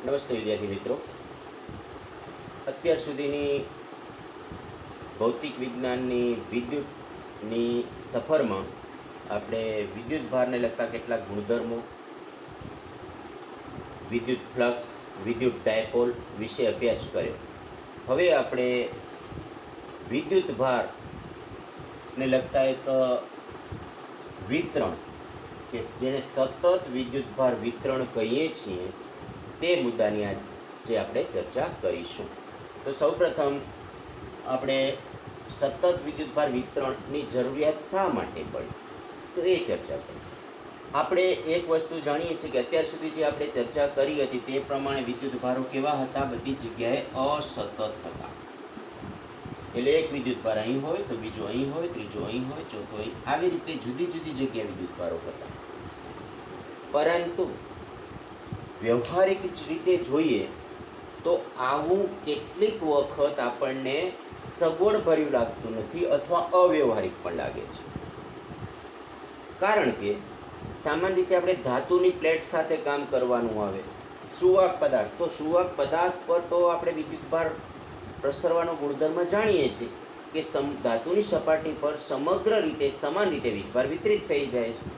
નમસ્તે વિદ્યાર્થી મિત્રો, અત્યાર સુધીની ભૌતિક વિજ્ઞાનની વિદ્યુતની સફરમાં આપણે વિદ્યુત ભારને લગતા કેટલાક ગુણધર્મો, વિદ્યુત ફ્લક્સ, વિદ્યુત ડાયપોલ વિશે અભ્યાસ કર્યો. હવે આપણે વિદ્યુત ભારને લગતા એક વિતરણ કે જેને સતત વિદ્યુત ભાર વિતરણ કહીએ છીએ તે મુદ્દાની આજે આપણે ચર્ચા કરીશું. તો સૌપ્રથમ આપણે સતત વિદ્યુત ભાર વિતરણની જરૂરિયાત શા માટે પડી તો એ ચર્ચા કરીએ. આપણે એક વસ્તુ જાણીએ છીએ કે અત્યાર સુધી જે આપણે ચર્ચા કરી હતી તે પ્રમાણે વિદ્યુત ભારો કેવા હતા? બધી જગ્યાએ અસતત હતા. એટલે એક વિદ્યુત ભાર અહીં હોય તો બીજો અહીં હોય, ત્રીજો અહીં હોય, ચોથો અહીં, આવી રીતે જુદી જુદી જગ્યાએ વિદ્યુત ભારો હતા. પરંતુ વ્યવહારિક રીતે જોઈએ તો આવું કેટલીક વખત આપણને સગવડભર્યું લાગતું નથી અથવા અવ્યવહારિક પણ લાગે છે. કારણ કે સામાન્ય રીતે આપણે ધાતુની પ્લેટ સાથે કામ કરવાનું આવે, સુવાહક પદાર્થ, તો સુવાહક પદાર્થ પર તો આપણે વિદ્યુત ભાર પ્રસરવાનો ગુણધર્મ જાણીએ છીએ કે ધાતુની સપાટી પર સમગ્ર રીતે સમાન રીતે વીજભાર વિતરિત થઈ જાય છે.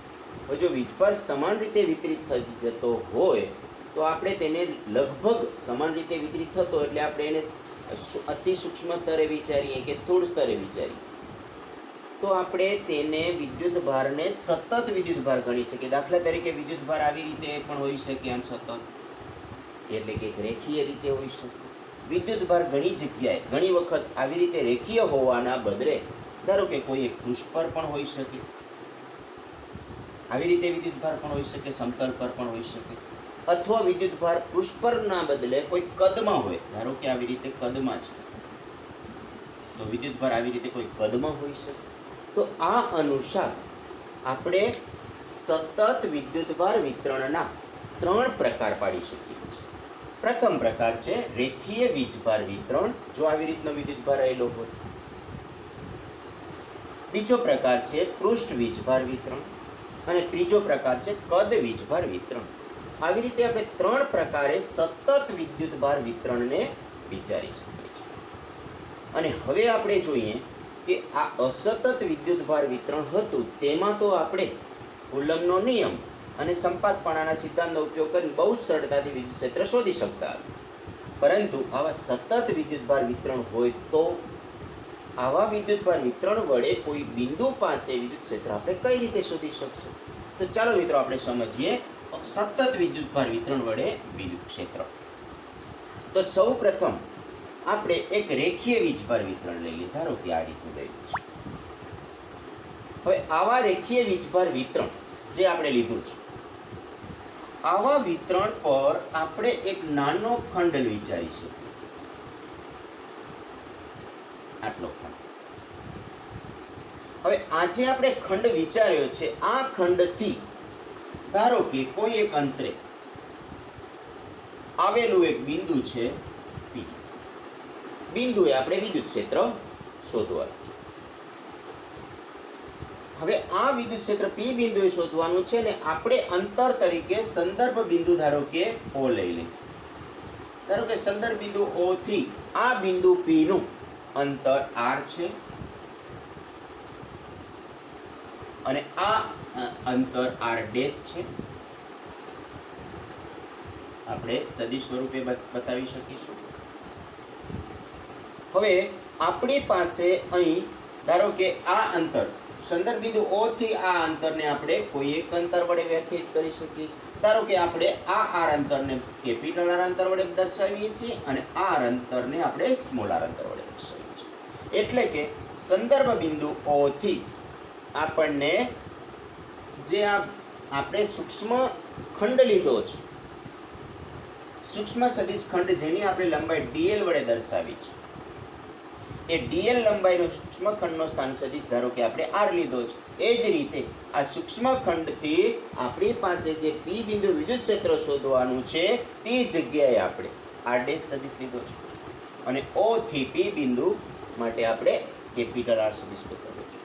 હવે જો વીજભાર સમાન રીતે વિતરિત થઈ જતો હોય તો આપણે તેને લગભગ સમાન રીતે વિતરિત થતો એટલે આપણે એને અતિ સૂક્ષ્મ સ્તરે વિચારીએ કે સ્થૂળ સ્તરે વિચારીએ તો આપણે તેને વિદ્યુત ભારને સતત વિદ્યુત ભાર ગણી શકીએ. દાખલા તરીકે વિદ્યુત ભાર આવી રીતે પણ હોઈ શકે, આમ સતત એટલે કે રેખીય રીતે હોઈ શકે. વિદ્યુત ભાર ઘણી જગ્યાએ ઘણી વખત આવી રીતે રેખીય હોવાના બદલે ધારો કે કોઈ એક પૃષ્ઠ પર પણ હોઈ શકે, આવી રીતે વિદ્યુત ભાર પણ હોઈ શકે, સમતલ પર પણ હોઈ શકે, અથવા વિદ્યુત ભાર પૃષ્ઠ પરના બદલે કોઈ કદમાં હોય, ધારો કે આવી રીતે કદમાં છે તો વિદ્યુત ભાર આવી રીતે કોઈ કદમાં હોઈ શકે. તો આ અનુસાર આપણે સતત વિદ્યુત ભાર વિતરણના 3 પ્રકાર પાડી શકીએ છીએ. પ્રથમ પ્રકાર છે રેખીય વીજભાર વિતરણ, જો આવી રીતનો વિદ્યુત ભાર રહેલો હોય. બીજો પ્રકાર છે પૃષ્ઠ વીજભાર વિતરણ અને ત્રીજો પ્રકાર છે કદ વીજભાર વિતરણ. આવી રીતે આપણે 3 પ્રકારે સતત વિદ્યુત ભાર વિતરણને વિચારી શકીએ છીએ. અને હવે આપણે જોઈએ કે આ અસતત વિદ્યુત ભાર વિતરણ હતું તેમાં તો આપણે કુલમ્બનો નિયમ અને સંપાતપણાના સિદ્ધાંતનો ઉપયોગ કરીને બહુ જ સરળતાથી વિદ્યુત ક્ષેત્ર શોધી શકતા હતા. પરંતુ આવા સતત વિદ્યુત ભાર વિતરણ હોય તો આવા વિદ્યુત ભાર વિતરણ વડે કોઈ બિંદુ પાસે વિદ્યુત ક્ષેત્ર આપણે કઈ રીતે શોધી શકશું? તો ચાલો મિત્રો આપણે સમજીએ સતત વિદ્યુત ભાર વિતરણ વડે વિદ્યુત ક્ષેત્ર. તો સૌ પ્રથમ આપણે એક રેખીય વીજભાર વિતરણ લઈ લઈએ. ધારો કે આ રીતનું લઈશું છે. હવે આવા રેખીય વીજભાર વિતરણ જે આપણે લીધું છે, આવા વિતરણ પર આપણે એક નાનો ખંડ વિચારી શકીએ. આટલો ખંડ. હવે આજે આપણે ખંડ વિચાર્યો છે, આ ખંડથી ધારો કે કોઈ એક અંતરે આવેલું એક બિંદુ છે P. બિંદુએ આપણે વિદ્યુત ક્ષેત્ર શોધવાનું છે. હવે આ વિદ્યુત ક્ષેત્ર P બિંદુએ શોધવાનું છે ને આપણે અંતર તરીકે સંદર્ભ બિંદુ ધારો કે O લઈ લઈએ. ધારો કે સંદર્ભ બિંદુ O થી આ બિંદુ P નું અંતર R છે અને આ અંતર R ડેશ છે. આપણે સદિશ સ્વરૂપે બતાવી શકીશું. હવે આપણી પાસે અહીં ધારો કે આ અંતર સંદર્ભ બિંદુ O થી આ અંતરને આપણે કોઈ એક અંતર વડે વ્યાખ્યાયિત કરી શકીએ છીએ. ધારો કે આપણે આ R અંતરને કેપિટલ R અંતર વડે દર્શાવીએ છીએ અને આ અંતરને આપણે સ્મોલ R અંતર વડે દર્શાવીએ છીએ. એટલે કે સંદર્ભ બિંદુ O થી આપણને જે આપણે સૂક્ષ્મ ખંડ લીધો છે, સૂક્ષ્મ સદિશ ખંડ જેની આપણે લંબાઈ dl વડે દર્શાવી છે, એ dl લંબાઈનો સૂક્ષ્મ ખંડનો સ્થાન સદિશ ધારો કે આપણે r લીધો છે. એ જ રીતે આ સૂક્ષ્મ ખંડથી આપણી પાસે જે P બિંદુ વિદ્યુત ક્ષેત્ર શોધવાનું છે તે જગ્યાએ આપણે r ડેશ સદિશ લીધો છે અને O થી P બિંદુ માટે આપણે કેપિટલ R સદિશ બતાવ્યો છે.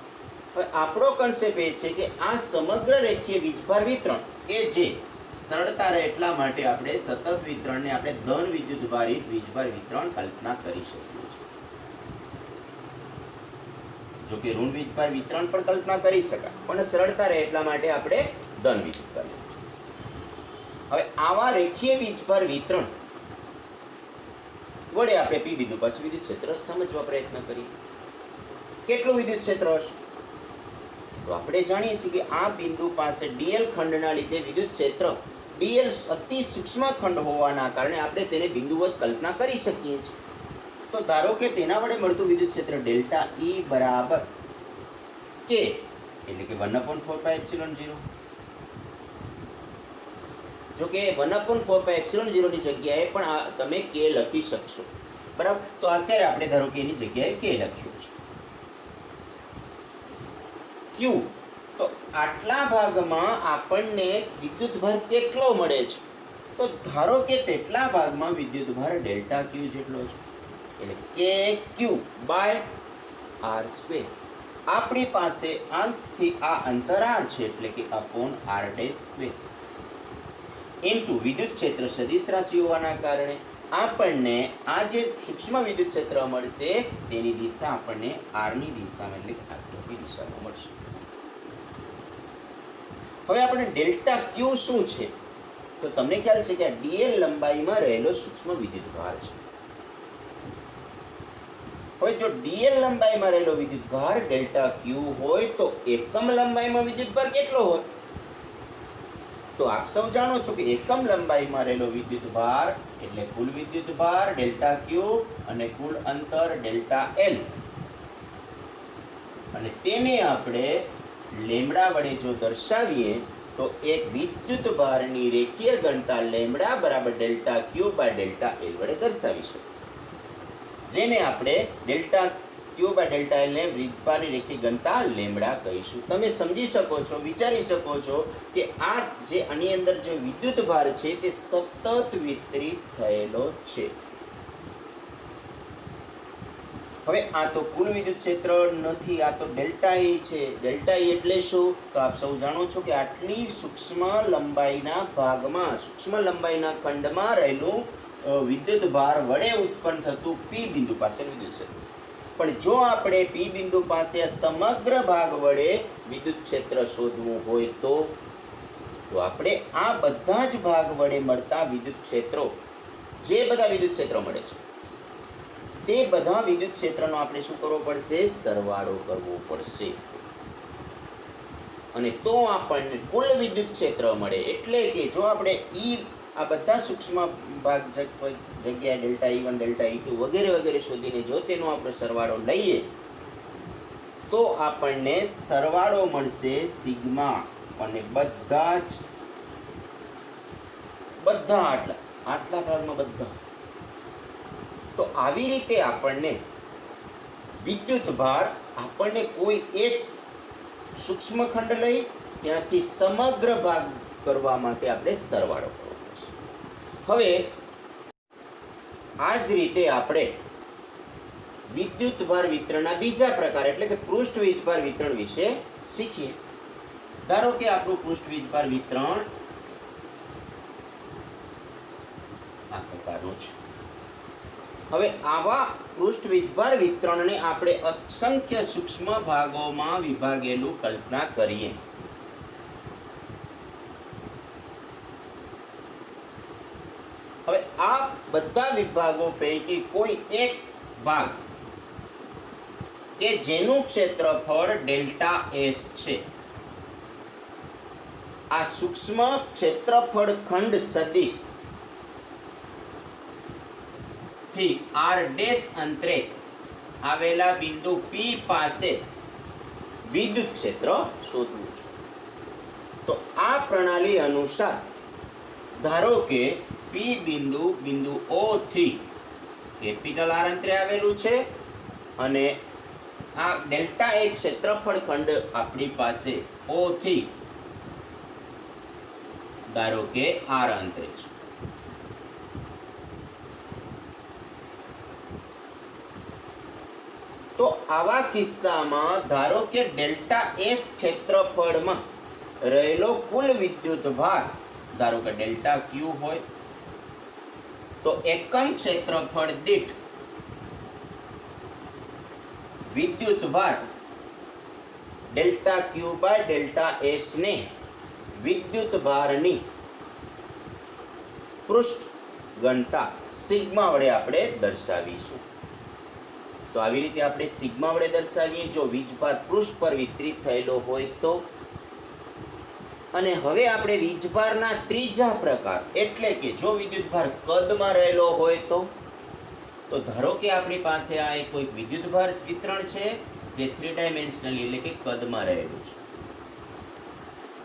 હવે આપણો કન્સેપ્ટ એ છે કે આ સમગ્ર રેખીય વીજભાર વિતરણ કે જે સરળતા રહે એટલા માટે આપણે સતત વિતરણને આપણે ધન વિદ્યુત ભારિત વીજભાર વિતરણ કલ્પના કરી શકીએ છીએ. જો કે ઋણ વીજભાર વિતરણ પણ કલ્પના કરી શકાય, પણ સરળતા રહે એટલા માટે આપણે ધન વિદ્યુત ભાર લઈએ છીએ. હવે આવા રેખીય વીજભાર વિતરણ વડે આપણે પી બિંદુ પાસે વિદ્યુત ક્ષેત્ર સમજવા પ્રયત્ન કરીએ. કેટલું વિદ્યુત ક્ષેત્ર હશે? તો આપણે જાણીએ છીએ કે આ બિંદુ પાસે ડીએલ ખંડના લીધે વિદ્યુત ક્ષેત્ર ડીએલ અતિ સૂક્ષ્મ ખંડ હોવાના કારણે આપણે તેને બિંદુવત કલ્પના કરી શકીએ છીએ. તો ધારો કે તેના વડે મળતું વિદ્યુત ક્ષેત્ર ડેલ્ટા ઈ બરાબર કે એટલે કે 1/4πε0. જો કે 1/4πε0 ની જગ્યાએ પણ આ તમે કે લખી શકશો, બરાબર. તો અત્યારે આપણે ધારો કે એની જગ્યાએ કે લખ્યું છે. ક્યુ, તો આટલા ભાગમાં આપણને વિદ્યુતભાર કેટલો મળે છે? તો ધારો કે તેટલા ભાગમાં વિદ્યુતભાર ડેલ્ટા ક્યુ જેટલો છે, એટલે કે ક્યુ બાય આર સ્ક્વેર. આપણી પાસે આથી આ અંતર આર છે એટલે કે upon R dash square into વિદ્યુત ક્ષેત્ર સદિશ રાશિ હોવાના કારણે આપણને આ જે સૂક્ષ્મ વિદ્યુત ક્ષેત્ર મળશે તેની દિશા આપણને આરની દિશામાં એટલે કે આરની દિશામાં મળશે. હવે આપણે ડેલ્ટા ક્યુ શું છે? તો તમને ખ્યાલ છે કે આ ડીએલ લંબાઈમાં રહેલો સૂક્ષ્મ વિદ્યુતભાર છે. હવે જો ડીએલ લંબાઈમાં રહેલો વિદ્યુતભાર ડેલ્ટા ક્યુ હોય તો એકમ લંબાઈમાં વિદ્યુતભાર કેટલો હોય? તો આપ સૌ જાણો છો કે એકમ લંબાઈમાં રહેલો વિદ્યુતભાર એટલે કુલ વિદ્યુતભાર ડેલ્ટા ક્યુ અને કુલ અંતર ડેલ્ટા એલ, અને તેને આપણે લેમ્બડા વડે જો દર્શાવીએ તો એક વિદ્યુતભારની રેખીય ઘનતા લેમ્બડા બરાબર delta Q by delta L વડે દર્શાવીશું, જેને આપણે delta Q by delta L ને વીજભારની રેખીય ઘનતા લેમ્બડા કહીશું. તમે સમજી શકો છો, વિચારી શકો છો કે આ જે આની અંદર જે વિદ્યુતભાર છે તે સતત વિતરિત થયેલો છે. હવે આ તો કુલ વિદ્યુત ક્ષેત્ર નથી, આ તો ડેલ્ટા ઈ છે. ડેલ્ટા ઈ એટલે શું? તો આપ સૌ જાણો છો કે આટલી સૂક્ષ્મ લંબાઈના ભાગમાં, સૂક્ષ્મ લંબાઈના ખંડમાં રહેલું વિદ્યુતભાર વડે ઉત્પન્ન થતું પી બિંદુ પાસે વિદ્યુત ક્ષેત્ર. પણ જો આપણે પી બિંદુ પાસે આ સમગ્ર ભાગ વડે વિદ્યુત ક્ષેત્ર શોધવું હોય તો આપણે આ બધા જ ભાગ વડે મળતા વિદ્યુત ક્ષેત્રો, જે બધા વિદ્યુત ક્ષેત્રો મળે છે તે બધા વિદ્યુત ક્ષેત્રનો આપણે શું કરવો પડશે? સરવાળો કરવો પડશે, અને તો આપણને કુલ વિદ્યુત ક્ષેત્ર મળે. એટલે કે જો આપણે ઈ આ બધા સૂક્ષ્મ ભાગ જગ્યાએ delta E one delta E two વગેરે વગેરે શોધીને જો તેનો આપણે સરવાળો લઈએ તો આપણને સરવાળો મળશે સિગ્મા, અને બધા આટલા ભાગમાં બધા. તો આવી રીતે આપણને વિદ્યુતભાર આપણને કોઈ એક સૂક્ષ્મ ખંડ લઈ ત્યાંથી સમગ્ર ભાગ કરવા માટે આપણે સરવાળો કરવો પડશે. હવે આ જ રીતે આપણે વિદ્યુતભાર વિતરણના બીજા પ્રકાર એટલે કે પૃષ્ઠ વીજભાર વિતરણ વિશે શીખીએ. ધારો કે આપણું પૃષ્ઠ વીજભાર વિતરણ આ પ્રકારનું છે. હવે આવા પૃષ્ઠ વીજભાર વિતરણને આપણે અસંખ્ય સૂક્ષ્મ ભાગોમાં વિભાગેલું કલ્પના કરીએ. હવે આ બધા વિભાગો પૈકી કોઈ એક ભાગ કે જેનું ક્ષેત્રફળ ડેલ્ટા એસ છે, આ સૂક્ષ્મ ક્ષેત્રફળ ખંડ સદિશ થી આર ડેશ અંતરે આવેલા બિંદુ પી પાસે વિદ્યુત ક્ષેત્ર શોધવું છે. તો આ પ્રણાલી અનુસાર ધારો કે પી બિંદુ ઓ થી કેપિટલ આર અંતરે આવેલું છે, અને આ ડેલ્ટા એ ક્ષેત્રફળ ખંડ આપણી પાસે ઓ થી ધારો કે આર અંતરે છે. તો આવા કિસ્સામાં ધારો કે ડેલ્ટા એસ ક્ષેત્રફળમાં રહેલો કુલ વિદ્યુતભાર ધારો કે ડેલ્ટા ક્યુ હોય તો એકમ ક્ષેત્રફળ દીઠ વિદ્યુત ભાર delta Q by delta S ને વિદ્યુત ભારની પૃષ્ઠ ઘનતા સિગ્મા વડે આપણે દર્શાવીશું. તો આવી રીતે આપણે સિગ્મા વડે દર્શાવીએ જો વીજભાર પૃષ્ઠ પર વિતરિત થયેલો હોય તો. અને હવે આપણે વીજભારના ત્રીજા પ્રકાર એટલે કે જો વિદ્યુતભાર કદમાં રહેલો હોય તો ધારો કે આપણી પાસે આ એક કોઈક વિદ્યુતભાર વિતરણ છે જે 3 ડાયમેન્શનલી એટલે કે કદમાં રહેલું છે.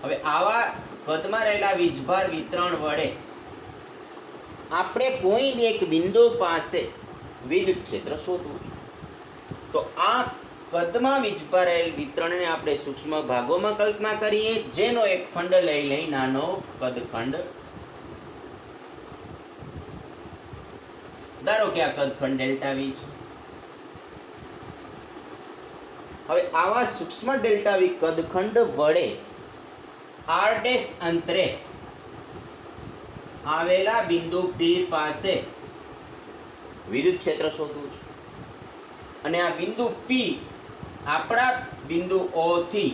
હવે આવા કદમાં રહેલા વીજભાર વિતરણ વડે આપણે કોઈ એક બિંદુ પાસે વિદ્યુત ક્ષેત્ર શોધવું છે. તો આ કદમાં વીજભાર રહેલ વિતરણને આપણે સૂક્ષ્મ ભાગોમાં કલ્પના કરીએ, જેનો એક ખંડ લઈ નાનો કદખંડ. ધારો કે આ કદખંડ ડેલ્ટા વી છે. હવે આવા સૂક્ષ્મ ડેલ્ટા વી કદખંડ વડે r' અંતરે આવેલા બિંદુ P પાસે વિદ્યુત ક્ષેત્ર શોધવું છે. અને આ બિંદુ P આપણા બિંદુ O થી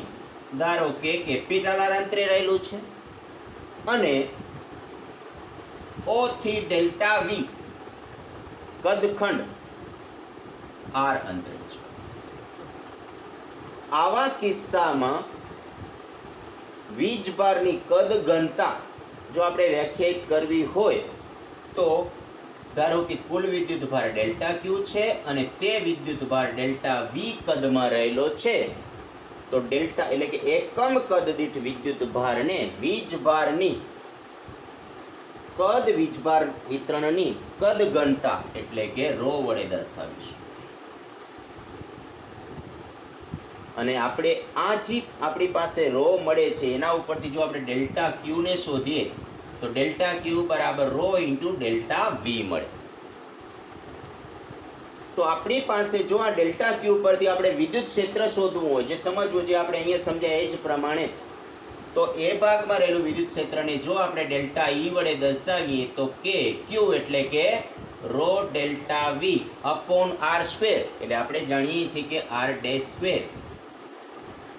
ધારો કે કેપિટલ R અંતરે રહેલું છે અને O થી ડેલ્ટા V કદખંડ R અંતરે છે. આવા કિસ્સામાં વીજભારની કદ ઘનતા જો આપણે વ્યાખ્યાયિત કરવી હોય તો ધારો કે કુલ વિદ્યુતભાર ડેલ્ટા ક્યુ છે અને તે વિદ્યુતભાર ડેલ્ટા વી કદમાં રહેલો છે. તો ડેલ્ટા એટલે કે એકમ કદ દીઠ વિદ્યુતભારને વીજભારની કદ વીજભાર વિતરણની કદ ઘનતા એટલે કે ρ વડે દર્શાવીશું. અને આપણે આ જે આપણી પાસે ρ મળે છે એના ઉપરથી જો આપણે ડેલ્ટા ક્યુ ને શોધીએ તો ડેલ્ટા ક્યુ બરાબર ρ ઇન્ટુ ડેલ્ટા વી મળે. તો આપણી પાસે જો આ ડેલ્ટા ક્યુ પરથી આપણે વિદ્યુત ક્ષેત્ર શોધવું હોય, જે સમજવું જે આપણે અહીંયા સમજાય એ જ પ્રમાણે, તો એ ભાગમાં રહેલું વિદ્યુત ક્ષેત્રને જો આપણે ડેલ્ટા ઈ વડે દર્શાવીએ તો કે ક્યુ એટલે કે ρ delta V upon r square, એટલે આપણે જાણીએ છીએ કે r ડેશ સ્ક્વેર.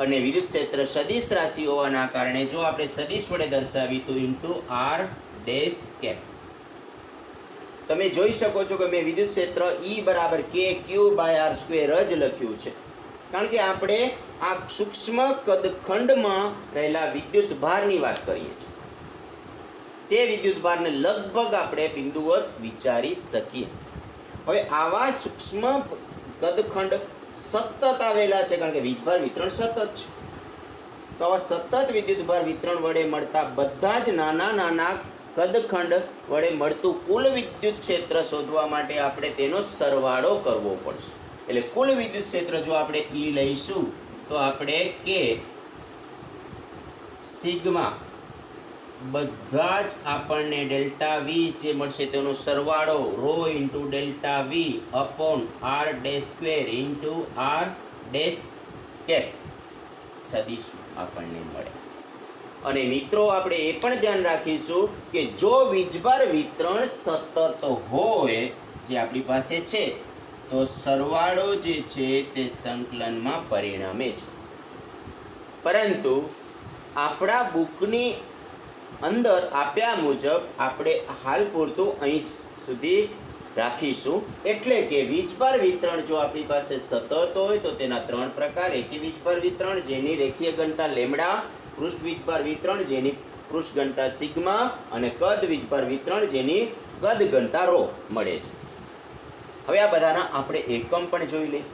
અને વિદ્યુત ક્ષેત્ર સદિશ રાશિ હોવાના કારણે જો આપણે સદિશ વડે દર્શાવી તો ઇન્ટુ r ડેશ કેપ. તમે જોઈ શકો છો કે મેં વિદ્યુત ક્ષેત્ર E બરાબર કે ક્યુ બાય r સ્ક્વેર જ લખ્યું છે, કારણ કે આપણે આ સૂક્ષ્મ કદખંડમાં રહેલા વિદ્યુત ભારની વાત કરીએ છીએ. તે વિદ્યુત ભારને લગભગ આપણે બિંદુવત વિચારી શકીએ. હવે આવા સૂક્ષ્મ કદખંડ સતત આવેલા છે, કારણ કે વીજભાર વિતરણ સતત છે. તો આવા સતત વિદ્યુતભાર વિતરણ વડે મળતા બધા જ નાના નાના કદખંડ વડે મળતું કુલ વિદ્યુત ક્ષેત્ર શોધવા માટે આપણે તેનો સરવાળો કરવો પડશે. એટલે કુલ વિદ્યુત ક્ષેત્ર જો આપણે E લઈશું તો આપણે કે સિગ્મા બધા જ આપણને ડેલ્ટા વી જે મળશે તેનો સરવાળો ρ into delta V upon r dash square into r dash cap સદિશ આપણને મળે. અને મિત્રો આપણે એ પણ ધ્યાન રાખીશું કે જો વીજભાર વિતરણ સતત હોય જે આપણી પાસે છે તો સરવાળો જે છે તે સંકલનમાં પરિણમે છે. પરંતુ આપણા બુકની અંદર આપ્યા મુજબ આપણે હાલ પૂરતું અહીં સુધી રાખીશું. એટલે કે વીજભાર વિતરણ જો આપણી પાસે સતત હોય તો તેના 3 પ્રકાર: રેખીય વીજભાર વિતરણ જેની રેખીય ઘનતા લેમ્ડા, પૃષ્ઠ વીજભાર વિતરણ જેની પૃષ્ઠ ઘનતા સિગ્મા, અને કદ વીજભાર વિતરણ જેની કદ ઘનતા ρ મળે છે. હવે આ બધાના આપણે એકમ પણ જોઈ લઈએ.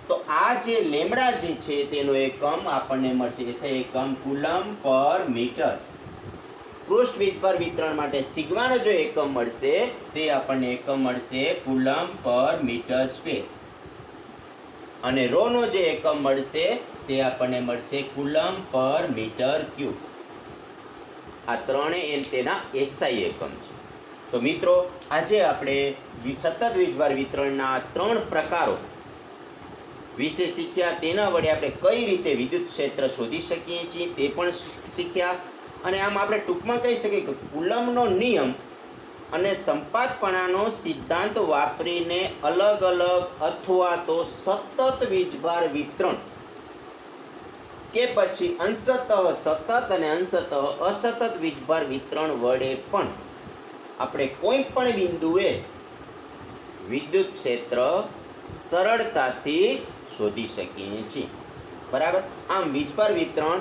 તો આ જે લેમ્ડા જે છે તેનો એકમ આપણને મળશે એસે એકમ કુલમ પર મીટર. પૃષ્ઠ વીજભાર વિતરણ માટે સિગ્માનો જો એકમ મળશે તે આપણને એકમ મળશે કુલમ પર મીટર સ્ક્વેર. અને ρ નો જે એકમ મળશે તે આપણને મળશે કુલમ પર મીટર ક્યુબ. આ ત્રણેય તેના એસઆઈ એકમ છે. તો મિત્રો આજે આપણે સતત વીજભાર વિતરણના 3 પ્રકારો વિશે શીખ્યા. તેના વડે આપણે કઈ રીતે વિદ્યુત ક્ષેત્ર શોધી શકીએ છીએ તે પણ શીખ્યા. અને આમ આપણે ટૂંકમાં કહી શકીએ કે કુલમ્બનો નિયમ અને સંપાતપણાનો સિદ્ધાંત વાપરીને અલગ અલગ અથવા તો સતત વીજભાર વિતરણ કે પછી અંશતઃ સતત અને અંશતઃ અસતત વીજભાર વિતરણ વડે પણ આપણે કોઈ પણ બિંદુએ વિદ્યુત ક્ષેત્ર સરળતાથી શોધી શકીએ છીએ. બરાબર. આમ વીજભાર વિતરણ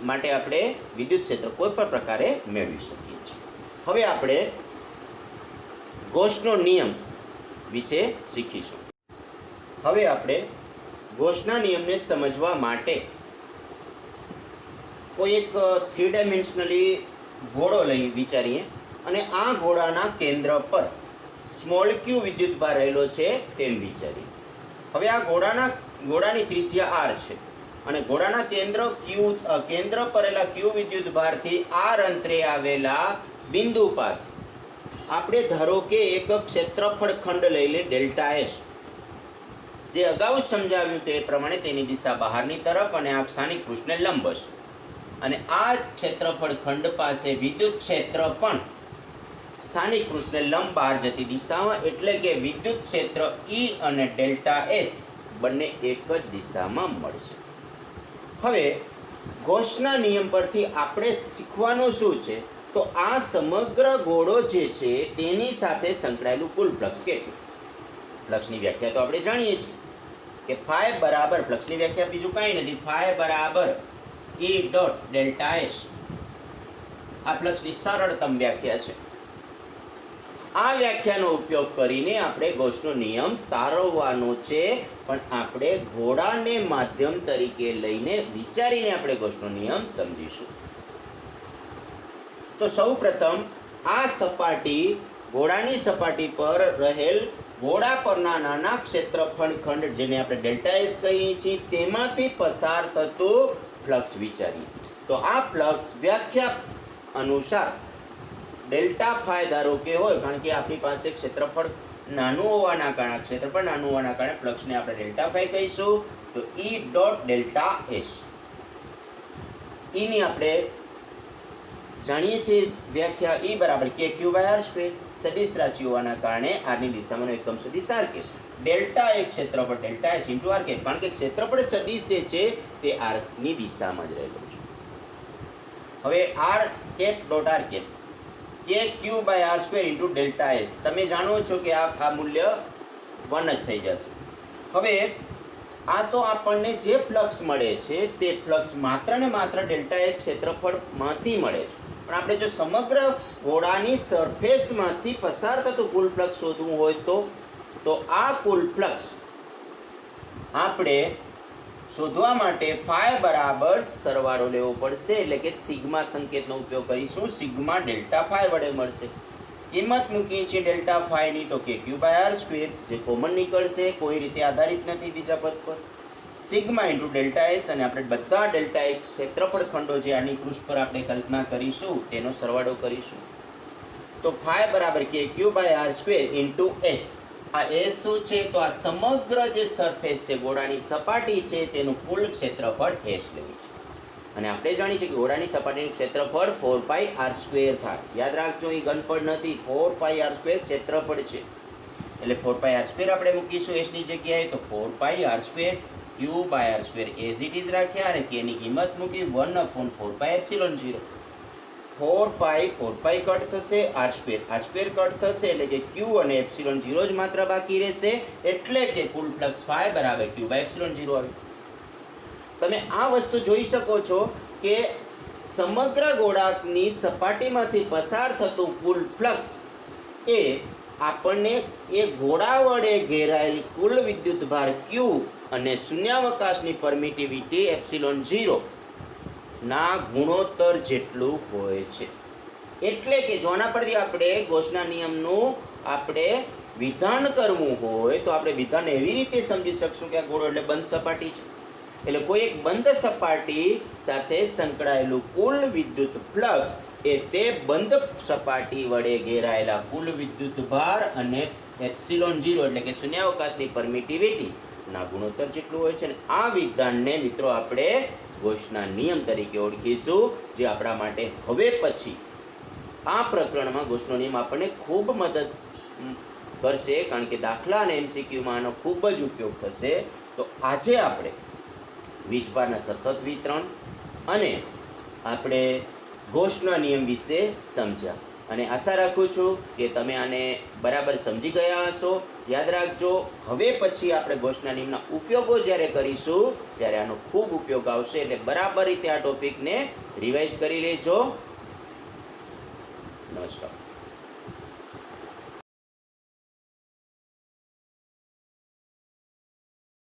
માટે આપણે વિદ્યુત ક્ષેત્ર કોઈ પણ પ્રકારે મેળવી શકીએ છીએ. હવે આપણે ગૌસનો નિયમ વિશે શીખીશું. હવે આપણે ગૌસના નિયમને સમજવા માટે કોઈ એક 3 ડાયમેન્શનલી ઘોડો લઈ વિચારીએ અને આ ઘોડાના કેન્દ્ર પર સ્મોલ ક્યુ વિદ્યુતભાર રહેલો છે તેમ વિચારીએ. હવે આ ઘોડાની ત્રિજ્યા r છે અને ઘોડાના કેન્દ્ર પર રહેલા ક્યુ વિદ્યુતભારથી r અંતરે આવેલા બિંદુ પાસે આપણે ધારો કે એક ક્ષેત્રફળ ખંડ લઈ લે ડેલ્ટા એસ. જે અગાઉ સમજાવ્યું તે પ્રમાણે તેની દિશા બહારની તરફ અને આ સ્થાનિક પૃષ્ઠને લંબ હશે. અને આ ક્ષેત્રફળ ખંડ પાસે વિદ્યુત ક્ષેત્ર પણ સ્થાનિક પૃષ્ઠને લંબ બહાર જતી દિશામાં, એટલે કે વિદ્યુત ક્ષેત્ર E અને ડેલ્ટા એસ બંને એક જ દિશામાં મળશે. હવે ગૌસના નિયમ પરથી આપણે શીખવાનું શું છે? તો આ સમગ્ર ગોળો જે છે તેની સાથે સંકળાયેલું કુલ ફ્લક્સ કેટલું? ફ્લક્સની વ્યાખ્યા તો આપણે જાણીએ છીએ કે ફાઈ બરાબર, ફ્લક્સની વ્યાખ્યા બીજું કાંઈ નથી, ફાઈ બરાબર E ડોટ ડેલ્ટા એસ. આ ફ્લક્સની સરળતમ વ્યાખ્યા છે. આ વ્યાખ્યાનો ઉપયોગ કરીને આપણે ગૌસનો નિયમ તારવવાનો છે, પણ આપણે ઘોડાને માધ્યમ તરીકે લઈને વિચારીને આપણે ગૌસનો નિયમ સમજીશું. તો સૌપ્રથમ આ સપાટી, ઘોડાની સપાટી પર રહેલ ઘોડા પરના નાના ક્ષેત્રફળ ખંડ જેને આપણે ડેલ્ટા એસ કહીએ છીએ તેમાંથી પસાર થતું ફ્લક્સ વિચારીએ. તો આ ફ્લક્સ વ્યાખ્યા અનુસાર ડેલ્ટા ફાઈ ધારો કે હોય, કારણ કે આપણી પાસે ક્ષેત્રફળ નાનું હોવાના કારણે ફ્લક્સને આપણે ડેલ્ટા ફાઈ કહીશું. તો E ડોટ ડેલ્ટા એસ. ની આપણે જાણીએ છીએ વ્યાખ્યા, E બરાબર KQ બાય R સ્ક્વેર. સદિશ રાશિ હોવાના કારણે આરની દિશામાંનો એકમ સદિશ R કેપ. ડેલ્ટા એક ક્ષેત્રફળ delta S into R cap, કારણ કે ક્ષેત્રફળ સદિશ જે છે તે R ની દિશામાં જ રહેલું છે. હવે R cap dot R cap KQ by R square into delta S. તમે જાણો છો કે આ મૂલ્ય 1 જ થઈ જશે. હવે આ તો આપણને જે ફ્લક્સ મળે છે તે ફ્લક્સ માત્ર ને માત્ર ડેલ્ટા એસ ક્ષેત્રફળમાંથી મળે છે, પણ આપણે જો સમગ્ર ઘોડાની સરફેસમાંથી પસાર થતું કુલ ફ્લક્સ શોધવું હોય તો આ કુલ ફ્લક્સ આપણે શોધવા માટે ફાઈ બરાબર સરવાળો લેવો પડશે, એટલે કે સિગ્મા સંકેતનો ઉપયોગ કરીશું. સિગ્મા ડેલ્ટા ફાઈ વડે મળશે. કિંમત મૂકીએ છીએ ડેલ્ટા ફાઈની તો KQ બાય R સ્ક્વેર, જે કોમન નીકળશે, કોઈ રીતે આધારિત નથી બીજા પદ પર. સિગ્મા ઇન્ટુ ડેલ્ટા એસ, અને આપણે બધા ડેલ્ટા એસ ક્ષેત્રફળ ખંડો જે આની પૃષ્ઠ પર આપણે કલ્પના કરીશું તેનો સરવાળો કરીશું. તો ફાઈ બરાબર KQ by R square into S. આ એસ શું છે? તો આ સમગ્ર જે સરફેસ છે, ઘોડાની સપાટી છે, તેનું કુલ ક્ષેત્રફળ એસ લેવું છે. અને આપણે જાણીએ છીએ કે ઘોડાની સપાટીનું ક્ષેત્રફળ 4 પાઈ R સ્ક્વેર થાય. યાદ રાખજો, અહીં ઘનફળ નથી, 4 પાઈ R સ્ક્વેર ક્ષેત્રફળ છે. એટલે 4 પાઈ R સ્ક્વેર આપણે મૂકીશું એસની જગ્યાએ, તો 4 pi R square Q by R square as it is રાખ્યા, અને K ની કિંમત મૂકી 1/4 પાઈ એપ્સિલોન 0. 4 પાઈ કટ થશે, R સ્ક્વેર કટ થશે, એટલે કે Q અને એપ્સિલોન 0 જ માત્ર બાકી રહેશે, એટલે કે કુલ ફ્લક્સ ફાઈ બરાબર Q બાય એપ્સિલોન 0 આવે. તમે આ વસ્તુ જોઈ શકો છો કે સમગ્ર ગોળાની સપાટીમાંથી પસાર થતું કુલ ફ્લક્સ એ આપણને એ ઘોડા વડે ઘેરાયેલી કુલ વિદ્યુતભાર Q અને શૂન્યાવકાશની પરમિટિવિટી એપ્સિલોન 0 ના ગુણોત્તર જેટલું હોય છે. એટલે કે જો આના પરથી આપણે ગૌસના નિયમનું આપણે વિધાન કરવું હોય તો આપણે વિધાન એવી રીતે સમજી શકશું કે આ ઘોડો એટલે બંધ સપાટી છે. એટલે કોઈ એક બંધ સપાટી સાથે સંકળાયેલું કુલ વિદ્યુત ફ્લક્સ એ તે બંધ સપાટી વડે ઘેરાયેલા કુલ વિદ્યુતભાર અને એપ્સિલોન 0 એટલે કે શૂન્યાવકાશની પરમિટિવિટી ના ગુણોત્તર જેટલું હોય છે. અને આ વિધાનને મિત્રો આપણે ગોસના નિયમ તરીકે ઓળખીશું, જે આપણા માટે હવે પછી આ પ્રકરણમાં ગોસનો નિયમ આપણને ખૂબ મદદ કરશે, કારણ કે દાખલા અને MCQમાં આનો ખૂબ જ ઉપયોગ થશે. તો આજે આપણે વીજભારના સતત વિતરણ અને આપણે ગોસના નિયમ વિશે સમજ્યા, અને આશા રાખું છું કે તમે આને બરાબર સમજી ગયા હશો. યાદ રાખજો, હવે પછી આપણે ગોસના નિયમના ઉપયોગો જ્યારે કરીશું ત્યારે આનો ખૂબ ઉપયોગ આવશે, એટલે બરાબર રીતે આ ટોપિકને રિવાઇઝ કરી લેજો. નમસ્કાર.